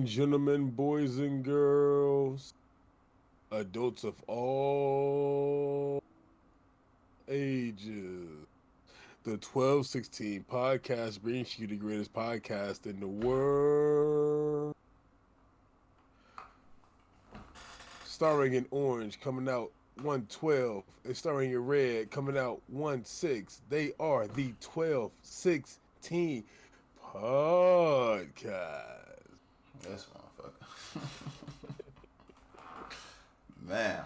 and gentlemen, boys and girls, adults of all ages, the 1216 podcast brings you the greatest podcast in the world. Starring in orange, coming out 112, and starring in red, coming out 1-6. They are the 1216 podcast. This motherfucker. Man.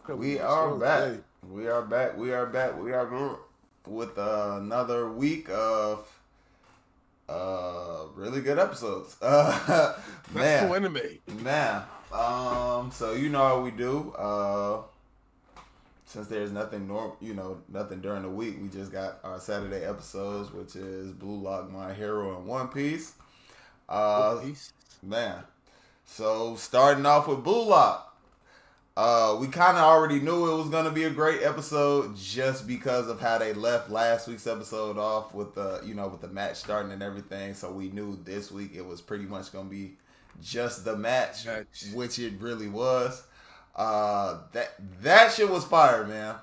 We are back. We are back. We are back. We are with another week of really good episodes. Man. Cool anime. Man. So you know how we do. Since there's nothing nothing during the week, we just got our Saturday episodes, which is Blue Lock, My Hero, and One Piece. Man. So starting off with Blue Lock. We kind of already knew it was going to be a great episode just because of how they left last week's episode off with the match starting and everything. So we knew this week it was pretty much going to be just the match, which it really was. That shit was fire, man.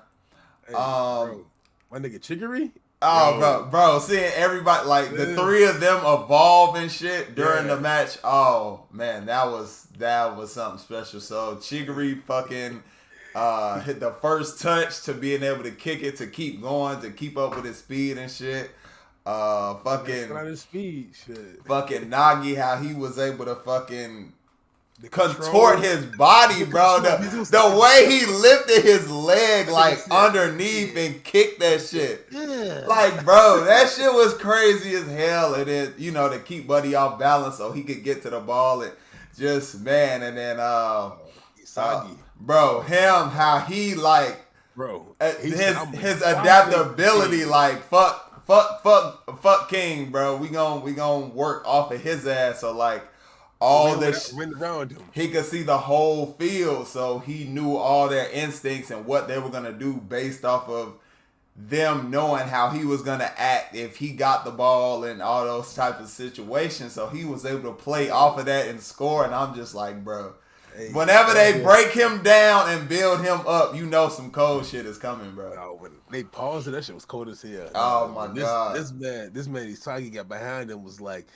Hey, bro. My nigga Chicory? Oh, bro, seeing everybody, like, the three of them evolve and shit during the match, oh, man, that was something special. So, Chicory fucking hit the first touch to being able to kick it, to keep going, to keep up with his speed and shit. Fucking speed shit. Fucking Nagi, how he was able to fucking contort his body, bro. The way he lifted his leg like underneath and kicked that shit. Yeah. Like, bro, that shit was crazy as hell. And then, to keep Buddy off balance so he could get to the ball and just, man. And then, bro, him, how he like, bro, his adaptability, like, fuck King, bro. We gon' work off of his ass. So, like, all this around him. He could see the whole field, so he knew all their instincts and what they were gonna do based off of them knowing how he was gonna act if he got the ball and all those types of situations. So he was able to play off of that and score. And I'm just like, bro, whenever they break him down and build him up, some cold shit is coming, bro. Oh, when they paused it, that shit was cold as hell. Oh my god, this man, Isagi got behind him was like,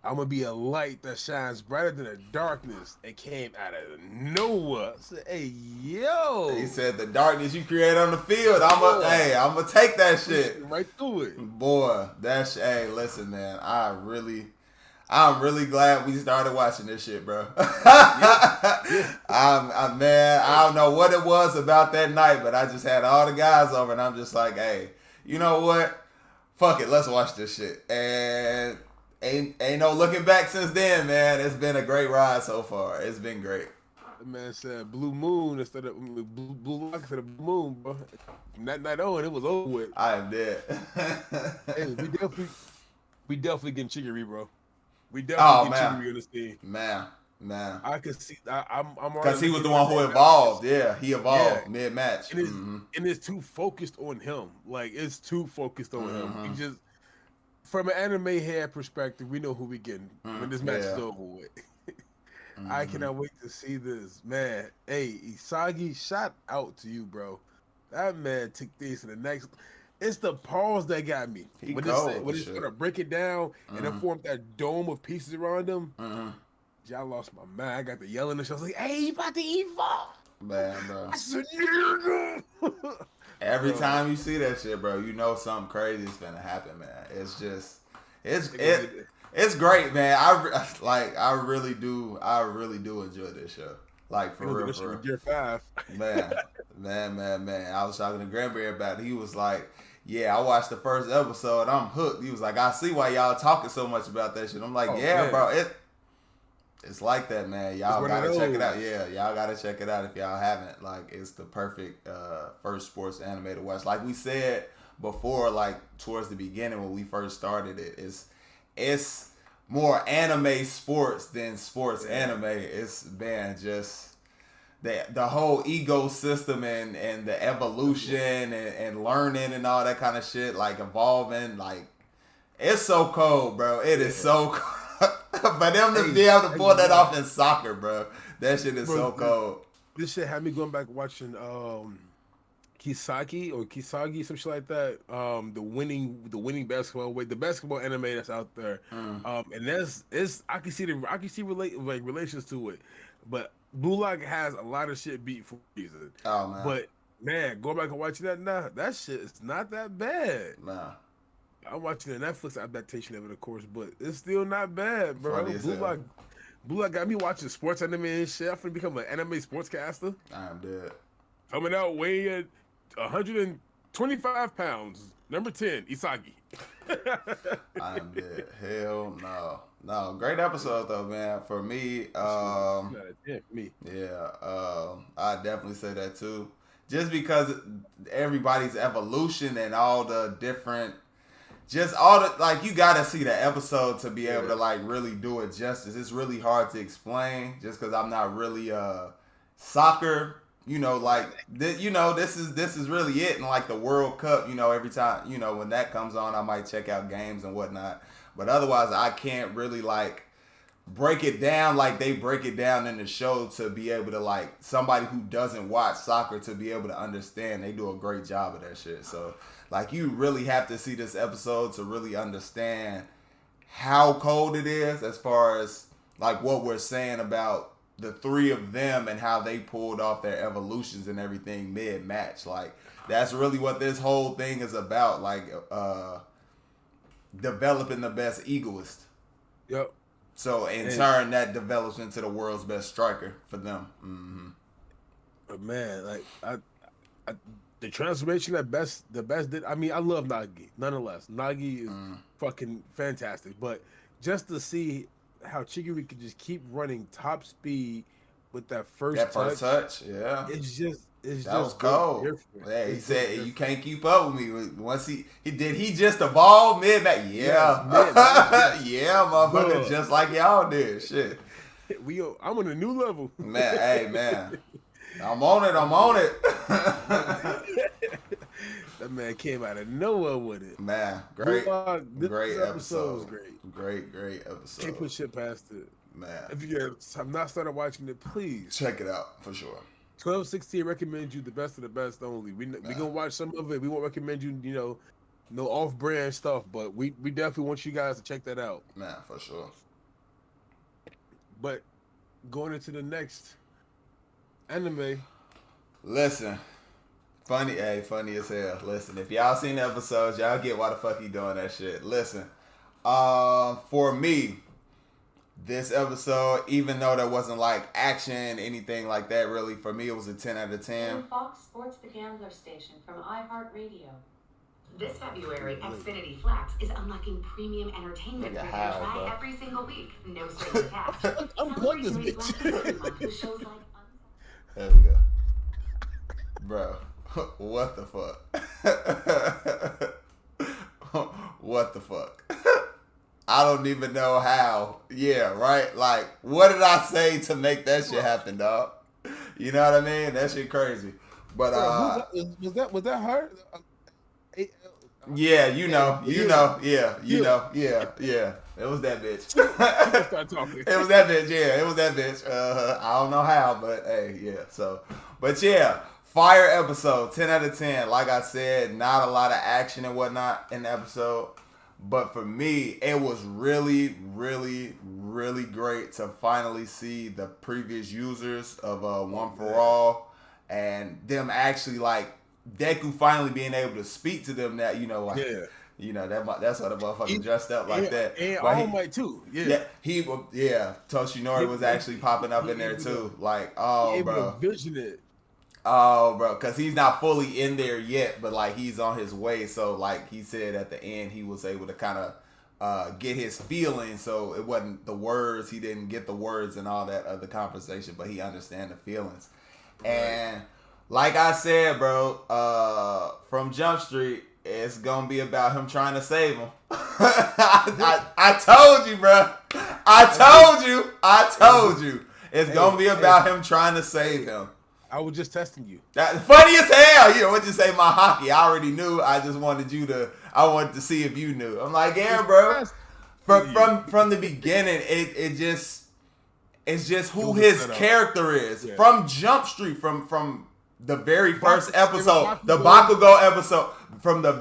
I'm going to be a light that shines brighter than the darkness. It came out of nowhere. I said, hey, yo. He said, the darkness you create on the field, I'm going to take that shit. Right through it. Boy, hey, listen, man. I'm really glad we started watching this shit, bro. Yeah. I don't know what it was about that night, but I just had all the guys over, and I'm just like, hey, you know what? Fuck it, let's watch this shit. And Ain't no looking back since then, man. It's been a great ride so far. It's been great. The man said Blue Moon instead of Blue Lock instead of Blue Moon, bro. From that night on, it was over with. I am dead. Hey, we definitely getting Chicory, bro. We definitely getting Chicory on this team. Man. I could see. I'm because he was the one who evolved. Yeah, he evolved mid-match. And it's too focused on him. Like, it's too focused on him. He just... From an anime head perspective, we know who we getting when this match is over with. I cannot wait to see this, man. Hey, Isagi, shout out to you, bro. That man took things to the next. It's the pause that got me. When they sort of break it down and then form that dome of pieces around them, y'all lost my mind. I got the yelling and shit. I was like, hey, you about to evolve. Man, bro. I said, yeah. Every time you see that shit, bro, you know something crazy is gonna happen, man. It's just, it's great, man. I really do enjoy this show. Like, for real. Year 5. Man. I was talking to Granberry about it. He was like, yeah, I watched the first episode. I'm hooked. He was like, I see why y'all talking so much about that shit. I'm like, bro, it's like that, man. Y'all gotta check it out. Yeah, y'all gotta check it out if y'all haven't. Like, it's the perfect first sports anime to watch. Like we said before, like towards the beginning when we first started it, it's more anime sports than sports anime. It's, man, just the whole ecosystem and the evolution and learning and all that kind of shit, like evolving, like it's so cold, bro. It is so cold. For them to be able to pull that off in soccer, bro, that shit is so cold. This shit had me going back watching Kisagi, some shit like that. The winning basketball way, the basketball anime that's out there. And I can see relations to it. But Blue Lock has a lot of shit beat for a reason. Oh man. But man, going back and watching that now, that shit is not that bad. Nah. I'm watching the Netflix adaptation of it, of course, but it's still not bad, bro. Blue Lock got me watching sports anime and shit. I'm finna become an anime sportscaster. I'm dead. Coming out weighing 125 pounds. Number 10, Isagi. I'm dead. Hell no. No, great episode though, man. For me, I definitely say that too. Just because everybody's evolution and all the different, just all the, like, you gotta see the episode to be able to like really do it justice. It's really hard to explain just because I'm not really soccer. Like this is really it. And like the World Cup, every time, when that comes on, I might check out games and whatnot. But otherwise, I can't really like break it down like they break it down in the show to be able to, like, somebody who doesn't watch soccer to be able to understand. They do a great job of that shit. So like, you really have to see this episode to really understand how cold it is, as far as like what we're saying about the three of them and how they pulled off their evolutions and everything mid-match. Like, that's really what this whole thing is about. Like, developing the best egoist. Yep. So in turn, that develops into the world's best striker for them. Mm-hmm. But man, like I the transformation the best did. I mean, I love Nagi. Nonetheless, Nagi is fucking fantastic. But just to see how Chigiri could just keep running top speed with that first touch, yeah, it's just cold. Yeah, he said you can't keep up with me. Once he just evolve mid-match. Yeah, yeah, motherfucker, just like y'all did. Shit, I'm on a new level, man. Hey, man, I'm on it. That man came out of nowhere with it. Man, great episode was great. Great episode. Can't put shit past it, man. If you have not started watching it, please check it out for sure. 12-16 recommends you the best of the best only. We gonna watch some of it. We won't recommend you, no off-brand stuff, but we definitely want you guys to check that out. Man, for sure. But going into the next anime. Listen, funny as hell. Listen, if y'all seen the episodes, y'all get why the fuck he doing that shit. Listen, for me, this episode, even though there wasn't like action, anything like that, really, for me it was a 10 out of 10. Fox Sports The Gambler station from iHeartRadio. This February, Xfinity Flex is unlocking premium entertainment for you to try every single week. No strings attached. Unplug this bitch. With shows like there we go. Bro, what the fuck? What the fuck? I don't even know how. Yeah, right? Like, what did I say to make that shit happen, dog? You know what I mean? That shit crazy. But was that her? Yeah, you know. Yeah. It was that bitch. Start talking. It was that bitch. Yeah, it was that bitch. I don't know how, but hey, yeah. So, but yeah, fire episode, 10 out of 10. Like I said, not a lot of action and whatnot in the episode. But for me, it was really, really, really great to finally see the previous users of One for All, and them actually, like, Deku finally being able to speak to them. That that's why the motherfucker dressed up like that. And All Might too. Toshinori was actually popping up in there too. Like, bro, vision it. Oh, bro, because he's not fully in there yet, but like he's on his way. So like he said at the end, he was able to kind of get his feelings. So it wasn't the words. He didn't get the words and all that other conversation, but he understand the feelings. Right. And like I said, bro, from Jump Street, it's gonna be about him trying to save him. I told you, bro. I told you. It's gonna be about him trying to save him. I was just testing you. That's funny as hell. You know what you say, my hockey. I already knew. I just wanted I wanted to see if you knew. I'm like, yeah, bro. from the beginning, it's just who his character is from Jump Street, from the very first episode, the Bakugo episode, from the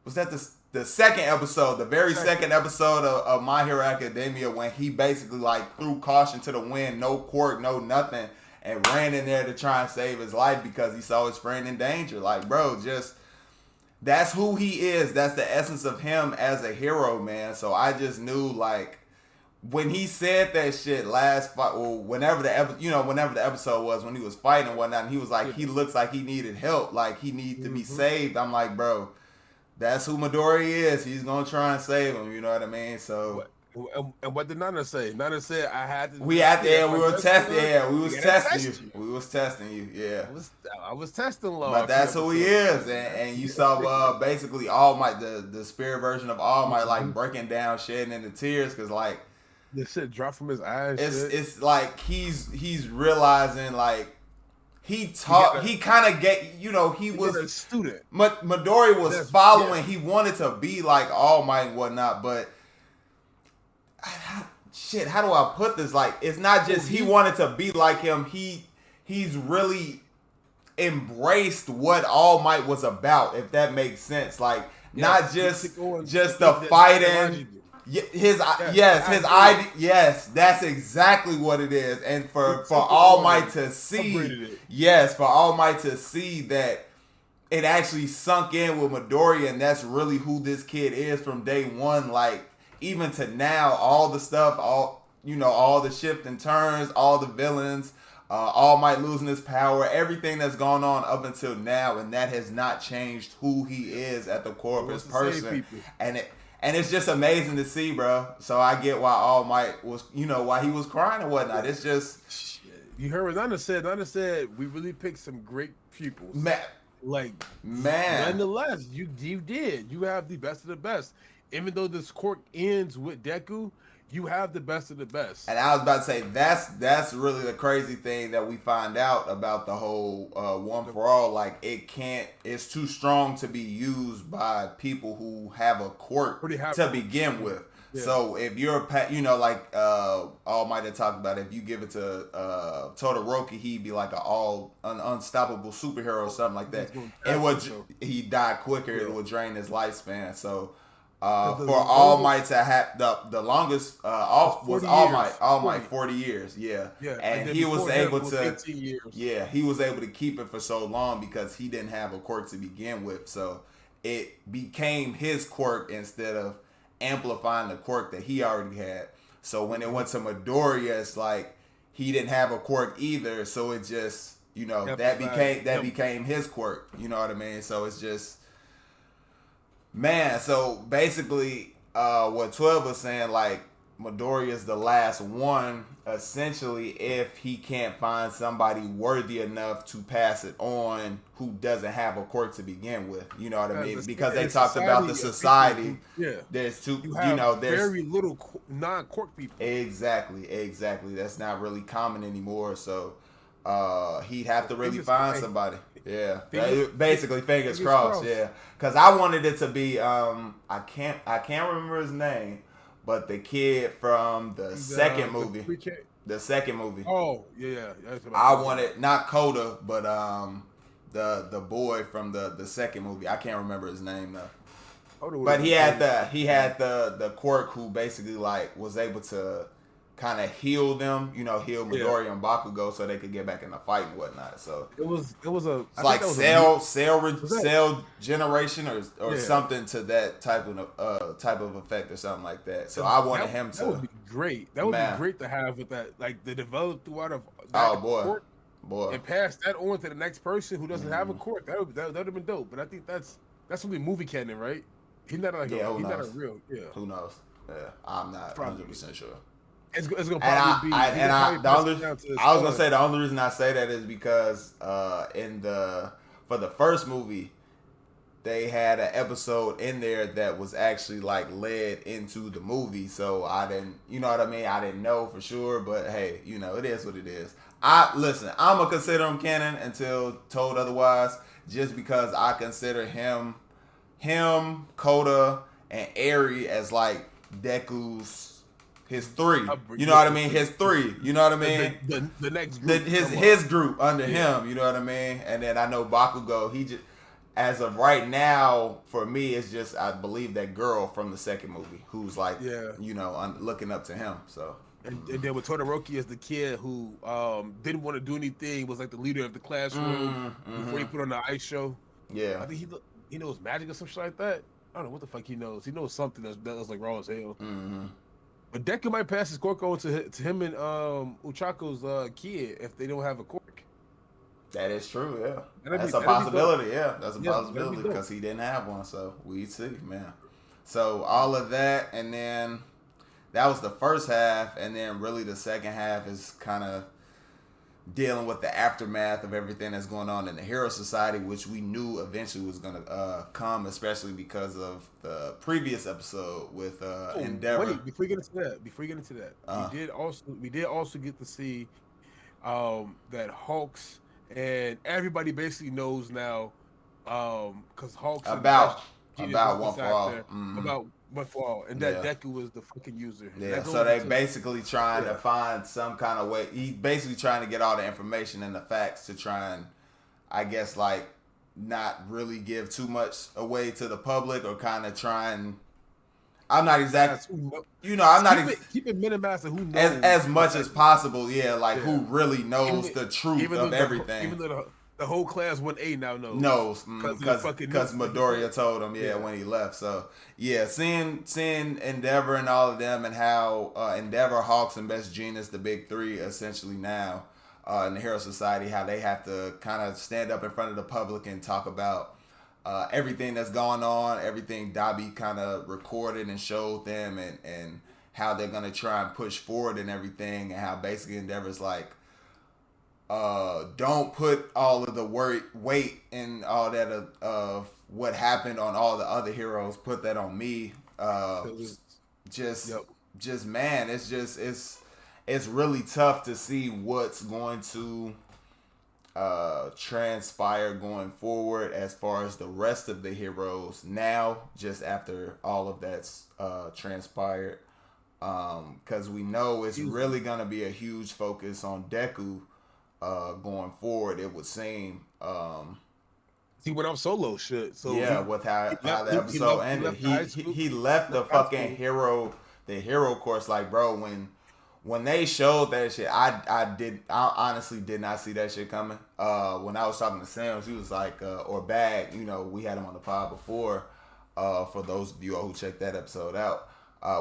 was that the second episode, the very second episode of My Hero Academia, when he basically like threw caution to the wind, no quirk, no nothing, and ran in there to try and save his life because he saw his friend in danger. Like, bro, just that's who he is. That's the essence of him as a hero, man. So I just knew, like, when he said that shit last fight, or whenever the episode was, when he was fighting and whatnot, and he was like, he looks like he needed help, like he needs to be saved. I'm like, bro, that's who Midori is. He's gonna try and save him. You know what I mean? So. And what did Nana say? Nana said I had to. We were testing. Yeah, we was testing you. We was testing you. Yeah. I was testing Law. But that's who he is, and you saw basically All Might, the spirit version of All Might, like breaking down, shedding into tears, because like the shit dropped from his eyes. It's like he's realizing, like, he kind of get, he was a student. Midori was following. He wanted to be like All Might and whatnot, but. How do I put this? Like, it's not just he wanted to be like him. He's really embraced what All Might was about, if that makes sense. Like, not just the fighting. His idea. Yes, that's exactly what it is. And for All Might to see, for All Might to see that it actually sunk in with Midori, and that's really who this kid is from day one. Like, even to now, all the stuff, all the shift and turns, all the villains, All Might losing his power, everything that's gone on up until now, and that has not changed who he is at the core of his person. And it's just amazing to see, bro. So I get why All Might was, why he was crying and whatnot. It's just, you heard what Nana said. Nana said we really picked some great pupils. Man, nonetheless, you did. You have the best of the best. Even though this quirk ends with Deku, you have the best of the best. And I was about to say, that's really the crazy thing that we find out about the whole One for All. Like, it's too strong to be used by people who have a quirk to begin with. Yeah. So if you're, like All Might had talked about, if you give it to Todoroki, he'd be like an unstoppable superhero or something like that. He died quicker. Yeah. It would drain his lifespan. So. For All Might to have the longest was All Might 40 years, and he was able to he was able to keep it for so long because he didn't have a quirk to begin with, so it became his quirk instead of amplifying the quirk that he already had. So when it went to Midoriya, it's like he didn't have a quirk either, so it just became his quirk. You know what I mean? So it's just. Man, so basically, what 12 was saying, like, Midori is the last one, essentially, if he can't find somebody worthy enough to pass it on who doesn't have a quirk to begin with. You know what I mean? Because they talked about the society. There's there's very little non-quirk people. Exactly. That's not really common anymore, so he'd have to really find somebody. Yeah, basically fingers crossed. Yeah, because I wanted it to be I can't remember his name, but the kid from the second movie. The second movie. Oh yeah. I wanted not Coda, but the boy from the second movie. I can't remember his name though. But he had the quirk who basically like was able to kind of heal them, heal Midori and Bakugo so they could get back in the fight and whatnot. So it was like cell generation or something to that type of effect or something like that. So I wanted him to. That would be great. That would be great to have with that, like the developed throughout of boy, and pass that on to the next person who doesn't have a court. That would have been dope. But I think that's really movie canon, right? He's not like he's not a real. Yeah. Who knows? Yeah, I'm not 100% sure. It's gonna probably be. I was gonna say the only reason I say that is because for the first movie, they had an episode in there that was actually like led into the movie. So I didn't, you know what I mean? I didn't know for sure, but hey, it is what it is. I'm gonna consider him canon until told otherwise, just because I consider him, Coda, and Eri as like Deku's his three. You know what I mean? His three. You know what I mean? The next group. His group under him. You know what I mean? And then I know Bakugo. He just, as of right now, for me, it's just I believe that girl from the second movie who's like, you know, looking up to him. So. And then with Todoroki as the kid who didn't want to do anything, was like the leader of the classroom before he put on the ice show. Yeah, I think he knows magic or some shit like that. I don't know what the fuck he knows. He knows something that's like raw as hell. But Deku might pass his quirk on to him and Uchako's kid if they don't have a quirk. That is true. Yeah, that's a possibility. Yeah, that's a possibility because he didn't have one. So we see, man. So all of that, and then. That was the first half, and then really the second half is kind of dealing with the aftermath of everything that's going on in the Hero Society, which we knew eventually was going to come, especially because of the previous episode with Endeavor. Wait, before you get into that, we did also get to see that Hawks and everybody basically knows now because Hawks about One for All. About One for All, and that Deku was the fucking user. Yeah, so they basically trying to find some kind of way. He's basically trying to get all the information and the facts to try and, I guess, like, not really give too much away to the public or kind of try and. I'm not exactly, you know, I'm not keep it minimized to who knows as much as possible. Yeah, like who really knows the truth of everything. Even though the whole class 1A now knows because Midoriya told him when he left. So seeing Endeavor and all of them and how Endeavor, Hawks, and Best Genius, the big three, essentially now in the Hero Society, how they have to kind of stand up in front of the public and talk about everything that's going on, everything Dabi kind of recorded and showed them, and how they're gonna try and push forward and everything, and how basically Endeavor's like. Don't put all of the weight and all that of what happened on all the other heroes. Put that on me. Just man, it's really tough to see what's going to transpire going forward as far as the rest of the heroes now. Just after all of that's transpired, because we know it's really gonna be a huge focus on Deku. Going forward, it would seem. He went off solo shit. So with how the episode ended, he left the fucking hero course. Like, bro, when they showed that shit, I honestly did not see that shit coming. When I was talking to Sam, she was like, or Bag, you know, we had him on the pod before. For those of you who checked that episode out,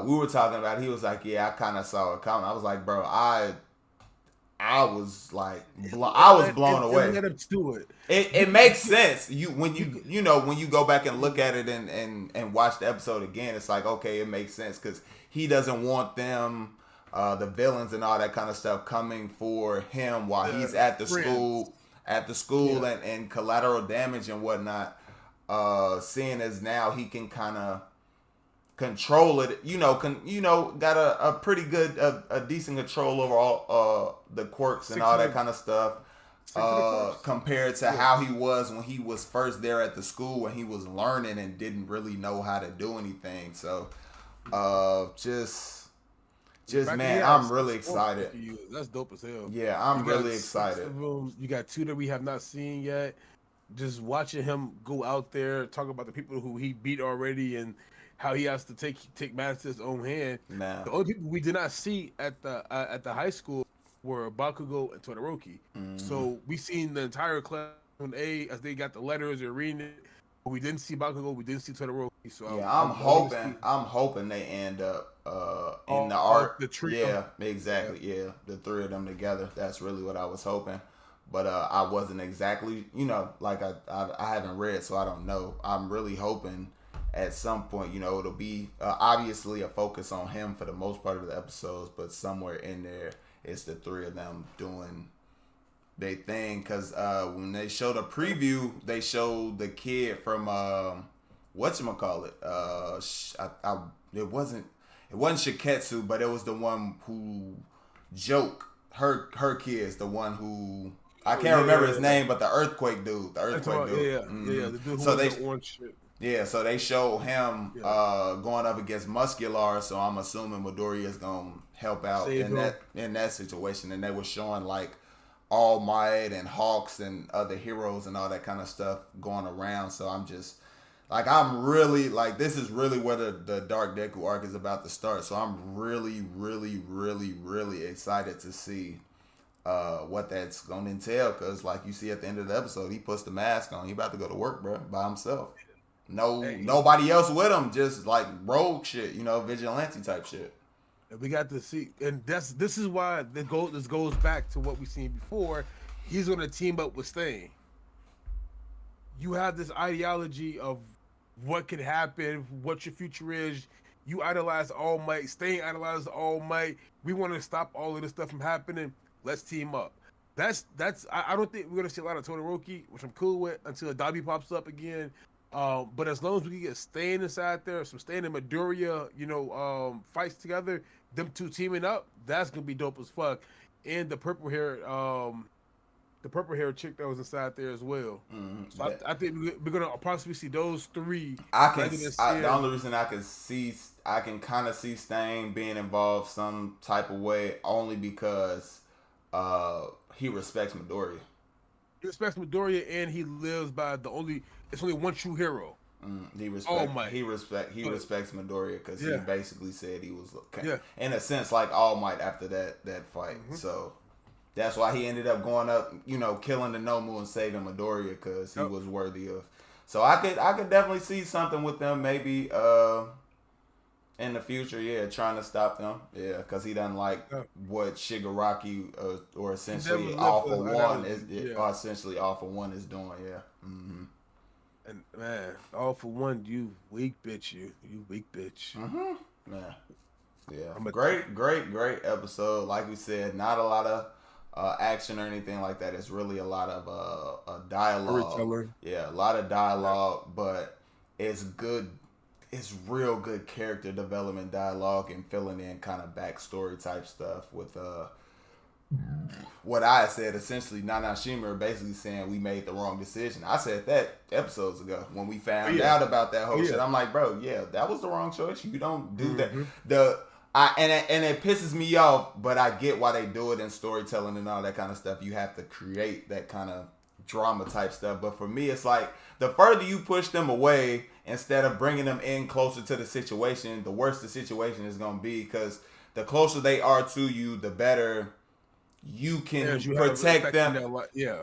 we were talking about. He was like, I kind of saw it coming. I was like, bro, I was like, I was blown away. It makes sense. When you go back and look at it and watch the episode again, it's like, okay, it makes sense because he doesn't want them, the villains and all that kind of stuff coming for him while he's at the school, and collateral damage and whatnot. Seeing as now he can kind of control it, got a pretty good, a decent control over all the quirks and all that kind of stuff, compared to how he was when he was first there at the school when he was learning and didn't really know how to do anything. So, just man, I'm really excited. That's dope as hell. Yeah, I'm really excited. You got two that we have not seen yet. Just watching him go out there, talk about the people who he beat already and how he has to take matters to his own hand. Nah. The only people we did not see at the high school were Bakugo and Todoroki. So we seen the entire class on A as they got the letters and reading it. But we didn't see Bakugo. We didn't see Todoroki. So I'm hoping they end up in the arc. The trio. Yeah, exactly. Yeah, the three of them together. That's really what I was hoping. But I wasn't exactly, like I haven't read, so I don't know. I'm really hoping at some point, it'll be obviously a focus on him for the most part of the episodes, but somewhere in there, it's the three of them doing their thing. Because when they showed a preview, they showed the kid from whatchamacallit. It wasn't Shiketsu, but it was the one who her kids, the one who. I can't remember his name, but the earthquake dude. The dude. The dude who the orange shit. Yeah, so they showed him going up against Muscular, so I'm assuming Midoriya is gonna help out in that situation. And they were showing like All Might and Hawks and other heroes and all that kind of stuff going around. So I'm just like, I'm really like, this is really where the Dark Deku arc is about to start. So I'm really, really, really, really excited to see what that's gonna entail. Cause like you see at the end of the episode, he puts the mask on. He about to go to work, bro, by himself. Nobody else with him, just like rogue shit, vigilante type shit. And we got to see, and this is why this goes back to what we seen before. He's going to team up with Stain. You have this ideology of what can happen, what your future is. You idolize All Might. Stain idolizes All Might. We want to stop all of this stuff from happening. Let's team up. That's. I don't think we're going to see a lot of Todoroki, which I'm cool with, until Dabi pops up again. But as long as we can get Stain inside there, some Stain and Midoriya, fights together, them two teaming up, that's gonna be dope as fuck. And the purple hair chick that was inside there as well. Mm-hmm. So I think we're gonna possibly see those three. The only reason I can kind of see Stain being involved some type of way only because he respects Midoriya. He respects Midoriya, and he lives by it's only one true hero. He respects Midoriya because he basically said he was in a sense like All Might after that fight. Mm-hmm. So that's why he ended up going up, killing the Nomu and saving Midoriya because he was worthy of. So I could definitely see something with them maybe in the future, trying to stop them, because he doesn't like what Shigaraki or essentially All For One is doing, Mm-hmm. And man, All For One, you weak bitch, you weak bitch. Mm-hmm. Man, yeah, great episode. Like we said, not a lot of action or anything like that. It's really a lot of dialogue. Yeah, a lot of dialogue, but it's good. It's real good character development dialogue and filling in kind of backstory type stuff with what I said, essentially Nana Shimura basically saying we made the wrong decision. I said that episodes ago when we found out about that whole shit. I'm like, bro, that was the wrong choice. You don't do that. And it pisses me off, but I get why they do it in storytelling and all that kind of stuff. You have to create that kind of drama type stuff. But for me, it's like the further you push them away instead of bringing them in closer to the situation, the worse the situation is going to be, because the closer they are to you, the better you can protect them.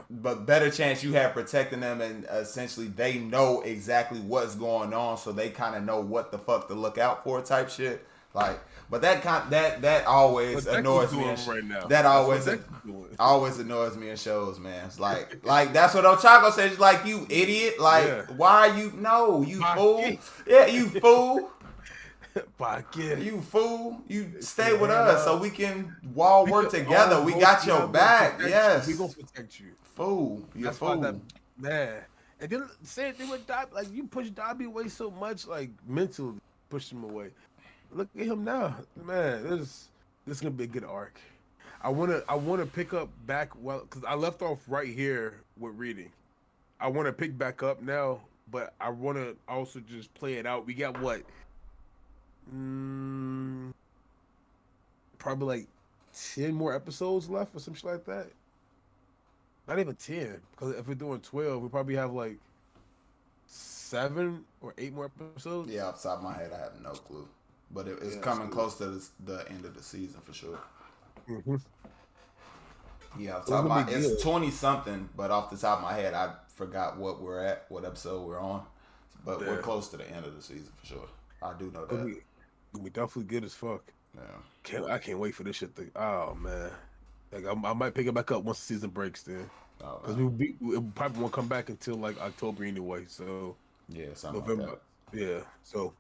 But better chance you have protecting them, and essentially they know exactly what's going on, so they kind of know what the fuck to look out for type shit. Like, but that always annoys me. Right now. That always annoys me in shows, man. It's like that's what Ochako says. He's like, you idiot. Like, why are you? No, you fool. Yeah, you fool. You fool. You stay with us so we can all work together. We got your back. Yes. We gonna protect you. Fool. You're a fool. Man. And then same thing with Dobby. Like, you push Dobby away so much, like mentally push him away. Look at him now, man. This is gonna be a good arc. I wanna pick up back because I left off right here with reading. I want to pick back up now, but I want to also just play it out. We got what? Probably like 10 more episodes left or some shit like that. Not even 10, because if we're doing 12, we probably have like 7 or 8 more episodes. Yeah, off the top of my head, I have no clue. But it's coming close to the end of the season for sure. Mm-hmm. Yeah, off the top of my, it's 20 something, but off the top of my head, I forgot what we're at, what episode we're on. But we're close to the end of the season for sure. I do know that. We definitely good as fuck. Yeah, I can't wait for this shit. Oh man, like I might pick it back up once the season breaks. Then, because we probably won't come back until like October anyway. So November. Like that. Yeah, so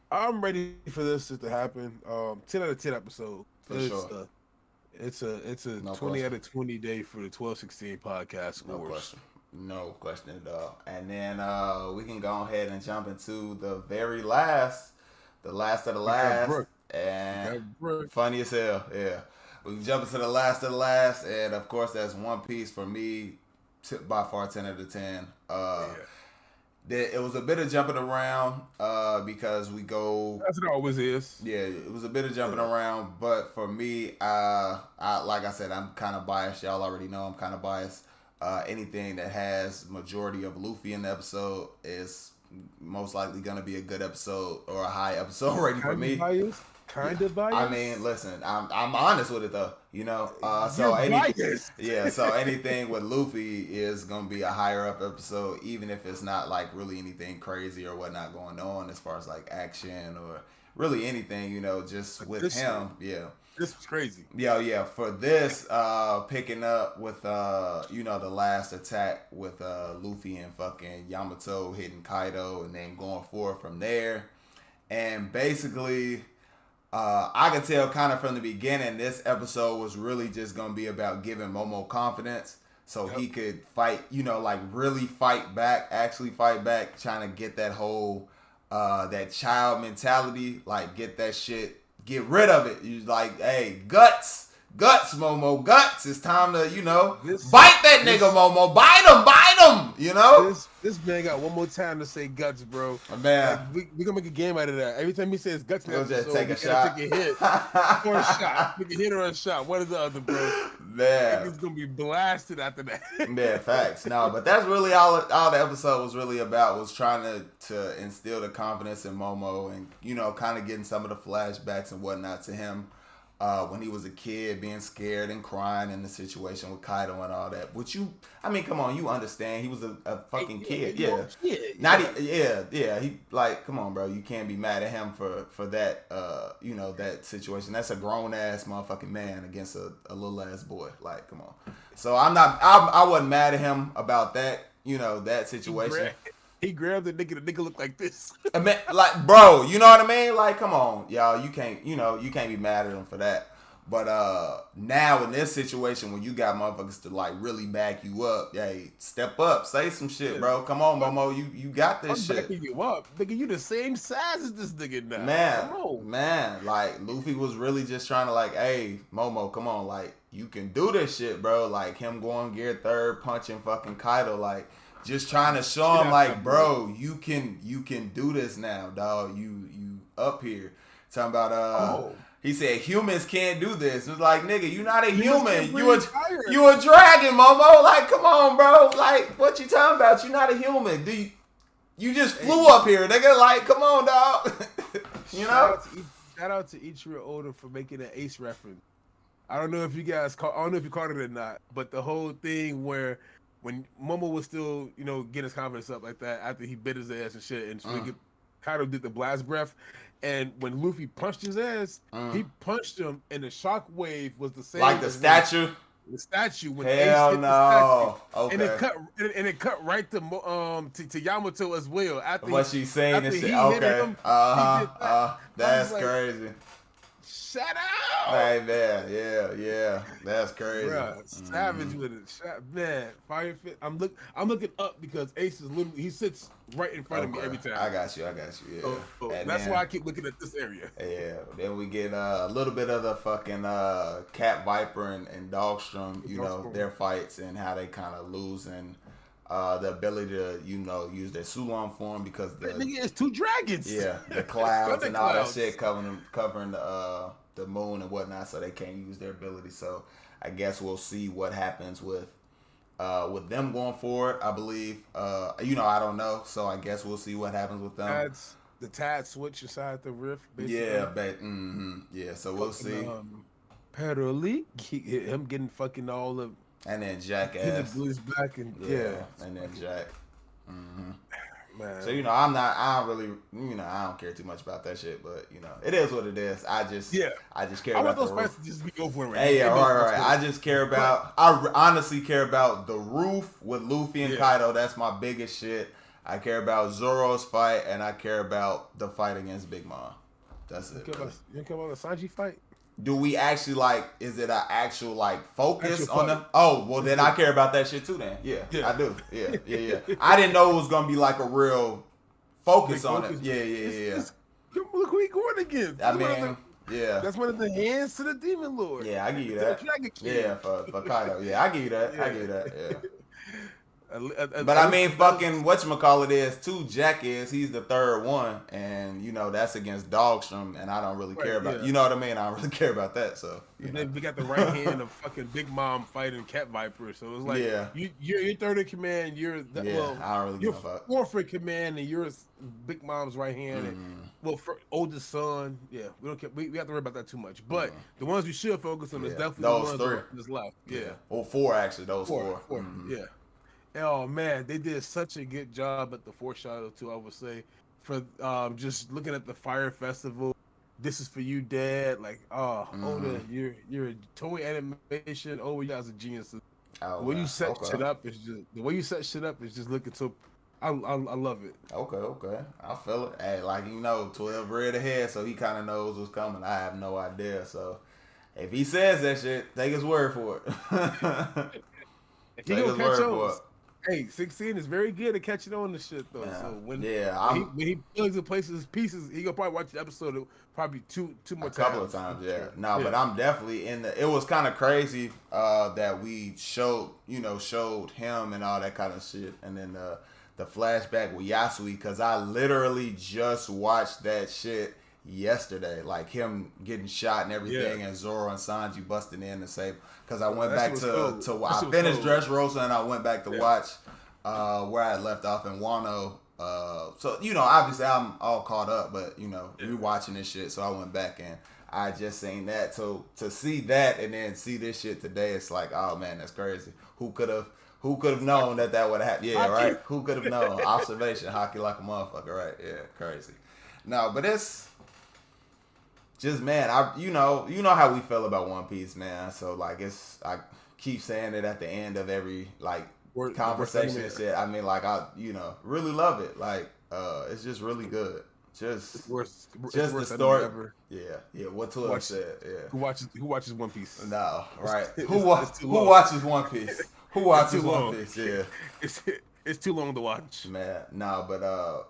I'm ready for this to happen. 10 out of 10 episode. For sure. It's a 20 out of 20 day for the 12-16 podcast scores. No question at all. And then we can go ahead and jump into the very last, the last of the last. And funny as hell, yeah. We can jump into the last of the last, and of course that's One Piece for me, by far 10 out of 10. it was a bit of jumping around because we go. As it always is. Yeah, it was a bit of jumping around, but for me, like I said, I'm kind of biased. Y'all already know I'm kind of biased. Anything that has majority of Luffy in the episode is most likely gonna be a good episode or a high episode rating for me. Kind of biased. I mean, listen, I'm honest with it though. So so anything with Luffy is gonna be a higher up episode, even if it's not like really anything crazy or whatnot going on as far as like action or really anything. Just with him, yeah. This was crazy. Yeah. For this, picking up with the last attack with Luffy and fucking Yamato hitting Kaido and then going forward from there, and basically. I could tell kind of from the beginning this episode was really just going to be about giving Momo confidence so he could fight, really fight back, actually fight back, trying to get that whole, that child mentality, like get that shit, get rid of it. You're like, hey, guts, Momo, guts. It's time to, bite that nigga, Momo. Bite him, This man got one more time to say guts, bro. Man. Like, we gonna make a game out of that. Every time he says guts, we'll just take a shot. Take a hit or a shot. Take a hit or a shot. What is the other, bro? Man. He's gonna be blasted after that. Yeah, facts. No, but that's really all the episode was really about, was trying to instill the confidence in Momo and, kind of getting some of the flashbacks and whatnot to him. When he was a kid, being scared and crying in the situation with Kaido and all that. Come on, you understand. He was a fucking kid. Yeah. He come on, bro. You can't be mad at him for that, that situation. That's a grown ass motherfucking man against a little ass boy. Like, come on. So I wasn't mad at him about that, that situation. He grabbed the nigga looked like this. I mean, like, bro, you know what I mean? Like, come on, y'all. You can't be mad at him for that. But now in this situation, when you got motherfuckers to like really back you up, hey, step up, say some shit, bro. Come on, Momo, you got this shit. Backing you up, nigga. You the same size as this nigga now. Man, like Luffy was really just trying to like, hey, Momo, come on, like you can do this shit, bro. Like him going gear third, punching fucking Kaido, like. Just trying to show him like, bro, you can do this now, dog. You up here. Talking about he said humans can't do this. It was like, nigga, you not a human. You a dragon, Momo. Like, come on, bro. Like, what you talking about? You not a human. You just flew up here, nigga. Like, come on, dog. Shout out to Ichiro Oda for making an Ace reference. I don't know if you guys I don't know if you caught it or not, but the whole thing where when Momo was still, getting his confidence up like that after he bit his ass and shit, and Kaido did the blast breath, and when Luffy punched his ass, he punched him, and the shock wave was the same. Like the statue. The statue. When Hell Ace hit no. The statue, Okay. And it cut right to Yamato as well. After what she's saying and shit. Okay. That's crazy. Shut up! Hey man, yeah, that's crazy. Bruh, savage with it, man. Fire Fit. I'm looking up because Ace is literally he sits right in front of me every time. I got you. Yeah. So that's why I keep looking at this area. Yeah. Then we get a little bit of the fucking Cat Viper and Dogstrom, their fights and how they kind of losing the ability to use their Sulon form because it's two dragons. Yeah, the clouds and all that shit covering the moon and whatnot, so they can't use their ability. So I guess we'll see what happens with them going forward. I believe I don't know, so I guess we'll see what happens with them. That's the tide switch inside the rift. Basically. Yeah, but yeah. So we'll see. Pedally, him getting fucking all of. And then Jackass. Blues back and and then Jack. Man. So I don't really, I don't care too much about that shit, but it is what it is. I just care about those fights to just be over right. Hey, right. I just care about. I honestly care about the roof with Luffy and Kaido. That's my biggest shit. I care about Zoro's fight, and I care about the fight against Big Mom. That's it. You care about the Sanji fight? Do we actually is it an actual focus on them? Oh, well then I care about that shit too then. Yeah. I do. Yeah. I didn't know it was going to be a real focus on it. Yeah. Look who he going against. Yeah. That's one of the hands to the Demon Lord. Yeah, I give you that. Yeah, for Kaido. Yeah, I give you that. Yeah. But I mean, fucking whatchamacallit is too. Jack he's the third one, and you know that's against Dogstrom, and I don't really care about. You know what I mean? I don't really care about that. So then we got the right hand of fucking Big Mom fighting Cat Viper. So it's like you're third in command. You're I don't really you're fourth in command, and you're Big Mom's right hand. And, for oldest son, we don't care. We have to worry about that too much. But the ones we should focus on is definitely those the ones that's left. Yeah. Well, four actually. Those four. Yeah. Oh man, they did such a good job at the foreshadow too. I would say, for just looking at the Fire Festival, this is for you, Dad. Like, Oda, you're a toy animation. Oh, you guys are geniuses. The way you set shit up is just looking so. I love it. Okay, I feel it. Hey, like 12 read ahead, so he kind of knows what's coming. I have no idea, so if he says that shit, take his word for it. Take his word for it. Hey, 16 is very good at catching on to shit though. Yeah. So when he plugs and places his pieces, he gonna probably watch the episode probably two more times. A couple of times, yeah. But I'm definitely in the. It was kind of crazy that we showed him and all that kind of shit, and then the flashback with Yasui, because I literally just watched that shit yesterday, like him getting shot and everything, and Zoro and Sanji busting in to save. Because I went back to I finished Dressrosa and I went back to watch where I left off in Wano. So obviously I'm all caught up, but rewatching this shit, so I went back and I just seen that. So to see that and then see this shit today, it's like, oh man, that's crazy. Who could have known that would have happened? Yeah, right. Who could have known? Observation, hockey like a motherfucker, right? Yeah, crazy. No, but it's just, man, you know how we feel about One Piece, man. So like, I keep saying it at the end of every like conversation and shit. I mean, like, I really love it. Like, it's just really good. Just the story. Ever. Yeah. What Twitter said. Yeah. Who watches One Piece? No, right. Who watches One Piece? Who watches One Piece? Yeah. It's too long to watch. Man, no, but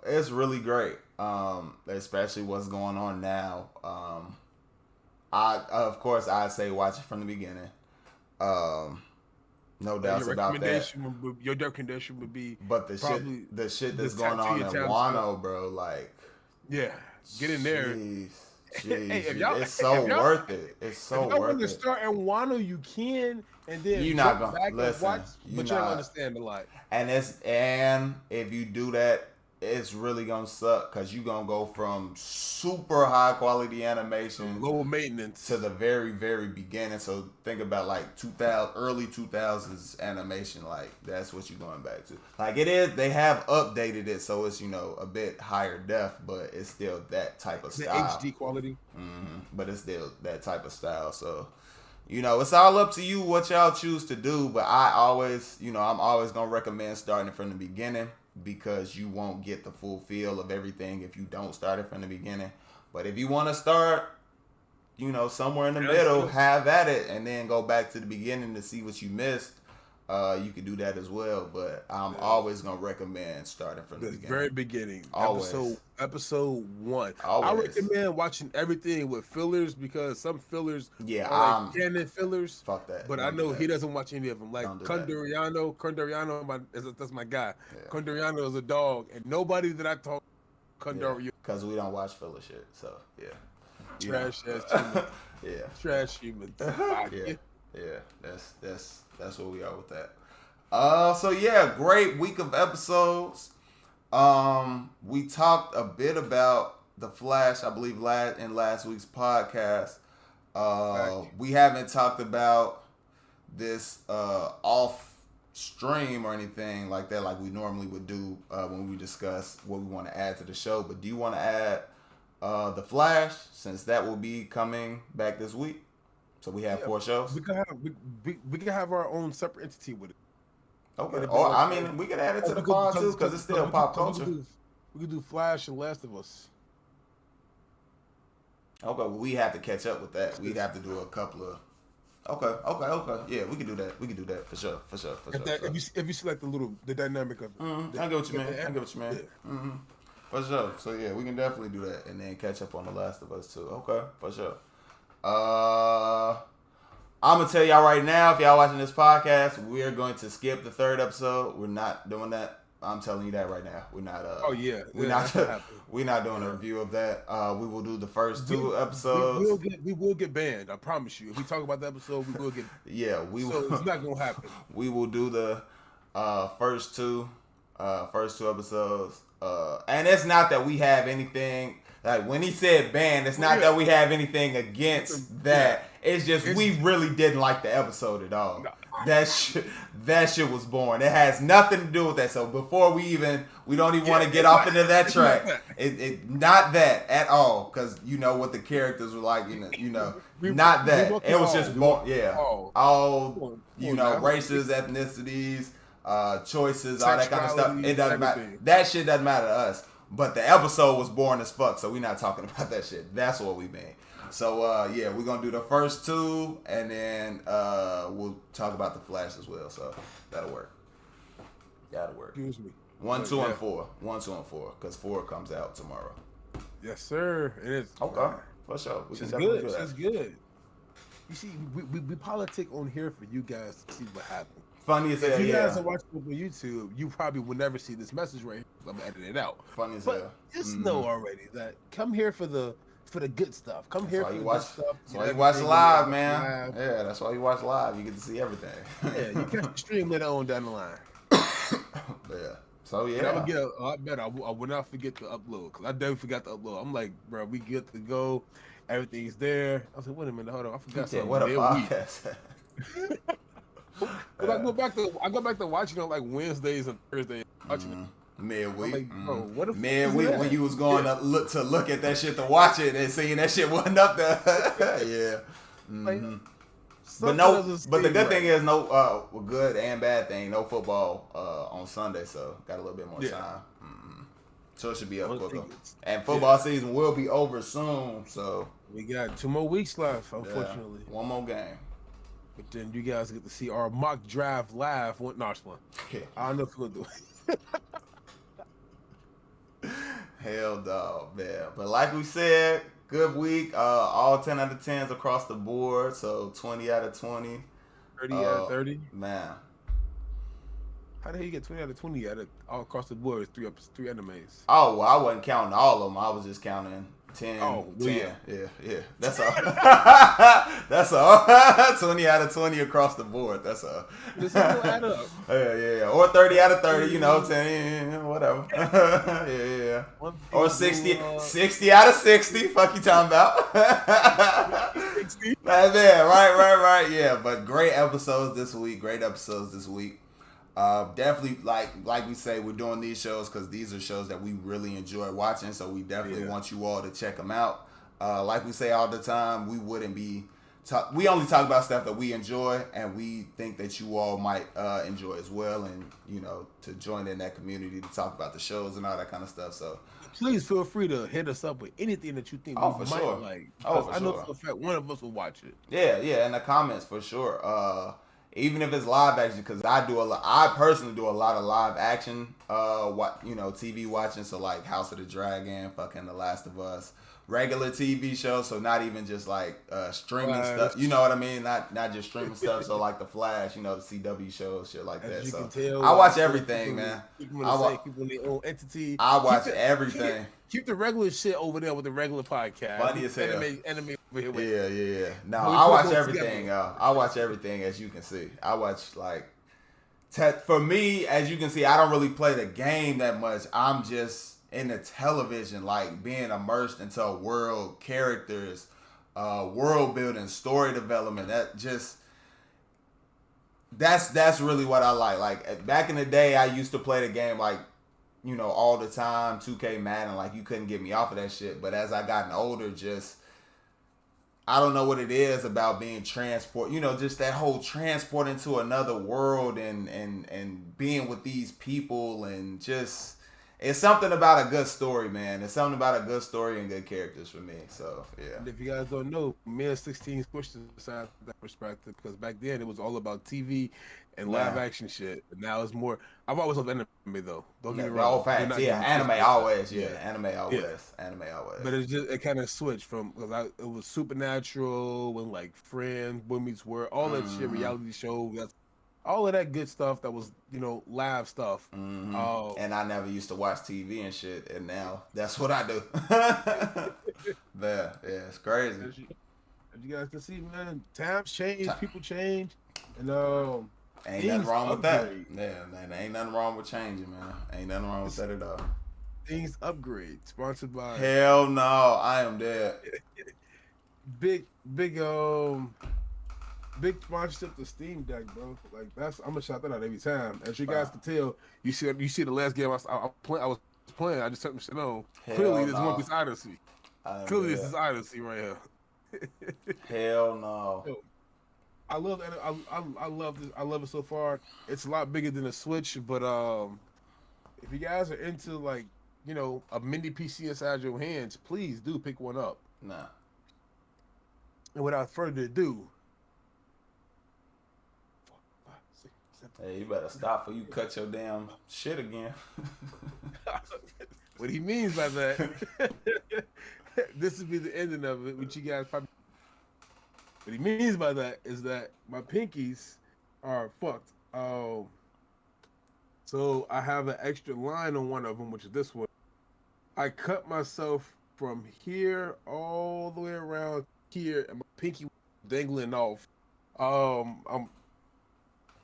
it's really great. Especially what's going on now. I'd say watch it from the beginning. No doubts about that. Your recommendation would be, but the shit that's going on in Wano, bro, like, get in there. Jeez, it's so worth it. It's so worth it. If you want to start in Wano, you can, and then you're not gonna back and watch, but you're gonna understand a lot. And if you do that, it's really gonna suck because you're gonna go from super high quality animation, low maintenance, to the very, very beginning. So think about like early 2000s animation. Like that's what you're going back to. Like it is. They have updated it so it's a bit higher def, but it's still that type of style. The HD quality. But it's still that type of style. So it's all up to you what y'all choose to do. But I always, I'm always gonna recommend starting from the beginning, because you won't get the full feel of everything if you don't start it from the beginning. But if you want to start, somewhere in the middle, have at it, and then go back to the beginning to see what you missed. You can do that as well. But I'm always gonna recommend starting from the beginning. Very beginning. Always. Episode 1. Always. I recommend watching everything with fillers, because some fillers are like canon fillers. Fuck that. But I know he doesn't watch any of them. Like Condoriano, that's my guy. Yeah. Condoriano is a dog, and nobody that I talk Condoriano. Because we don't watch filler shit. So yeah. Trash ass human. Yeah. Trash human. That's where we are with that. So yeah, great week of episodes. We talked a bit about the Flash, I believe, in last week's podcast. We haven't talked about this off stream or anything like that, like we normally would do when we discuss what we want to add to the show. But do you want to add the Flash, since that will be coming back this week? So we have 4 shows. We can have our own separate entity with it. Okay. I mean, we could add it to the pod too, because it's still pop culture. We could do Flash and Last of Us. Okay, well, we have to catch up with that. We'd have to do a couple of. Okay. Yeah, we can do that for sure. If you select the dynamic of it. I get what you mean. Yeah. For sure. So yeah, we can definitely do that, and then catch up on The Last of Us too. Okay, for sure. I'm gonna tell y'all right now, if y'all watching this podcast, we're going to skip the 3rd episode. We're not doing that. I'm telling you that right now. We're not. We're not doing a review of that. We will do the first 2 episodes. We will get banned. I promise you. If we talk about the episode, we will get. Yeah, we. So it's not gonna happen. We will do the first two episodes. And it's not that we have anything. Like when he said banned, it's not that we have anything against that. It's just we really didn't like the episode at all. No. That shit was boring. It has nothing to do with that. So before we don't even want to get off into that track. It not that at all, because you know what the characters were like. Not that. It was just more. Yeah, all races, ethnicities, choices, all that kind of stuff. It doesn't matter. That shit doesn't matter to us. But the episode was boring as fuck, so we're not talking about that shit. That's what we mean. So, we're going to do the first 2, and then we'll talk about the Flash as well. So, that'll work. Excuse me. 1, 2, and 4. 1, 2, and 4, because 4 comes out tomorrow. Yes, sir. It is. Okay. For sure. It's good. It's good. You see, we politic on here for you guys to see what happens. Funny as hell. If you guys are watching on YouTube, you probably will never see this message right here. I'm editing it out. Funny as hell. Just know already that come here for the good stuff. Come here for the good stuff. That's why you watch live, man. Yeah, that's why you watch live. You get to see everything. Yeah, you can stream later on down the line. Yeah. So yeah, I'm gonna get a lot better. I will not forget to upload, because I definitely forgot to upload. I'm like, bro, we get to go. Everything's there. I was like, wait a minute, hold on, I forgot something. What a podcast. But I go back to watching on like Wednesdays and Thursdays. Watching midweek. Like, bro, what if midweek when you was going to look at that shit to watch it and seeing that shit wasn't up there. Yeah. Mm-hmm. But the good thing is good and bad thing. No football on Sunday, so got a little bit more time. Mm-hmm. So it should be up quicker. And football season will be over soon. So we got 2 more weeks left, unfortunately. One more game. But then you guys get to see our mock draft live. No, it's fun. I don't know if we'll do it. Hell no, man. But like we said, good week. All 10 out of 10s across the board. So 20 out of 20. 30 out of 30? Man. How the hell you get 20 out of 20 all across the board with 3 animes? Oh, well, I wasn't counting all of them. I was just counting 10. Oh, 10. Yeah. That's all. That's all. 20 out of 20 across the board. That's all. This will add up. Yeah. Or 30 out of 30, 10, whatever. Yeah. Or 60 out of 60. Fuck you talking about. 60? Right there. Right. Yeah, but great episodes this week. Definitely, like we say, we're doing these shows because these are shows that we really enjoy watching, so we definitely want you all to check them out. Like we say all the time, we wouldn't be we only talk about stuff that we enjoy, and we think that you all might enjoy as well, and to join in that community to talk about the shows and all that kind of stuff. So please feel free to hit us up with anything that you think we might like. I know for a fact one of us will watch it. Yeah, in the comments for sure. Even if it's live action, because I personally do a lot of live action, TV watching. So like House of the Dragon, fucking The Last of Us, regular TV shows. So not even just like streaming stuff. You know what I mean? Not just streaming stuff. So like the Flash, the CW shows, shit like that. So I watch everything, man. People in their own entity. I watch everything. Keep the regular shit over there with the regular podcast. Funny as hell. Anime over here with Yeah. No, I watch everything, y'all. I watch everything, as you can see. I watch, for me, as you can see, I don't really play the game that much. I'm just in the television, being immersed into a world, characters, world building, story development. That's really what I like. Like, back in the day, I used to play the game, all the time, 2K Madden, you couldn't get me off of that shit. But as I gotten older, I don't know what it is about being just that whole transport into another world and being with these people and just it's something about a good story, man. It's something about a good story and good characters for me. So yeah. And if you guys don't know, me and 16 pushed aside that perspective because back then it was all about TV and live action shit. And now it's more. I've always loved anime though. Don't get me wrong. Facts. Yeah, anime always. Yeah, anime always. Yeah. Anime always. But it kind of switched from because it was Supernatural and like Friends, Boy Meets World, all that shit, reality show. That's all of that good stuff that was, live stuff. Mm-hmm. And I never used to watch TV and shit, and now that's what I do. Yeah, it's crazy. As you guys can see, man, times change, people change, and ain't nothing wrong with that. Yeah, man, ain't nothing wrong with changing, man. Ain't nothing wrong with that at all. Things upgrade. Sponsored by. Hell no, I am dead. Big sponsorship to Steam Deck, bro. Like I'm gonna shout that out every time. As you guys can tell, you see the last game I was playing. I just turned the shit on. Clearly, this One Piece Odyssey. Clearly, this is Odyssey right here. Hell no. I love it. I love this. I love it so far. It's a lot bigger than a Switch, but if you guys are into like a mini PC inside your hands, please do pick one up. Nah. And without further ado. Hey, you better stop before you cut your damn shit again. What he means by that, this will be the ending of it, which you guys probably. What he means by that is that my pinkies are fucked. So I have an extra line on one of them, which is this one. I cut myself from here all the way around here, and my pinky dangling off.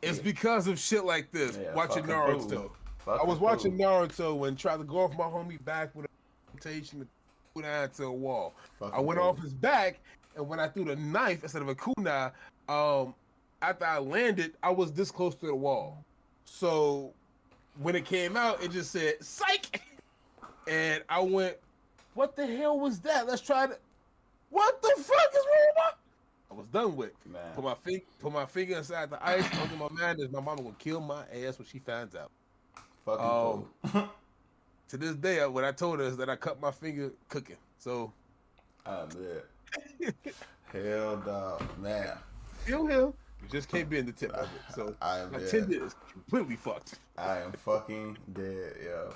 It's because of shit like this. Yeah, watching Naruto. I was watching Naruto and tried to go off my homie back with a temptation to go down to a wall. I went off his back, and when I threw the knife instead of a kunai, after I landed, I was this close to the wall. So when it came out, it just said "psych," and I went, "What the hell was that? Let's try to. What the fuck is wrong with my?" I was done with. Man. Put my finger inside the ice under my madness. My mama will kill my ass when she finds out. Fucking to this day, what I told her is that I cut my finger cooking. So, I'm dead. Hell no, man. Still here. You just can't be in the tip of it. So my tendon is completely fucked. I am fucking dead, yo.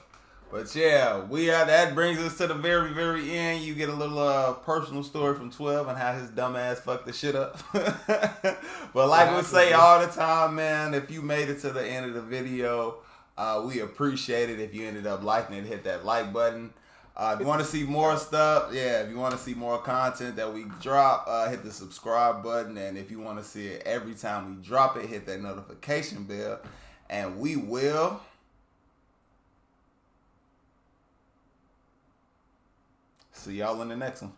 But yeah, that brings us to the very, very end. You get a little personal story from 12 and how his dumb ass fucked the shit up. But like we say all the time, man, if you made it to the end of the video, we appreciate it if you ended up liking it. Hit that like button. If you want to see more stuff, if you want to see more content that we drop, hit the subscribe button. And if you want to see it every time we drop it, hit that notification bell. And we will... see y'all in the next one.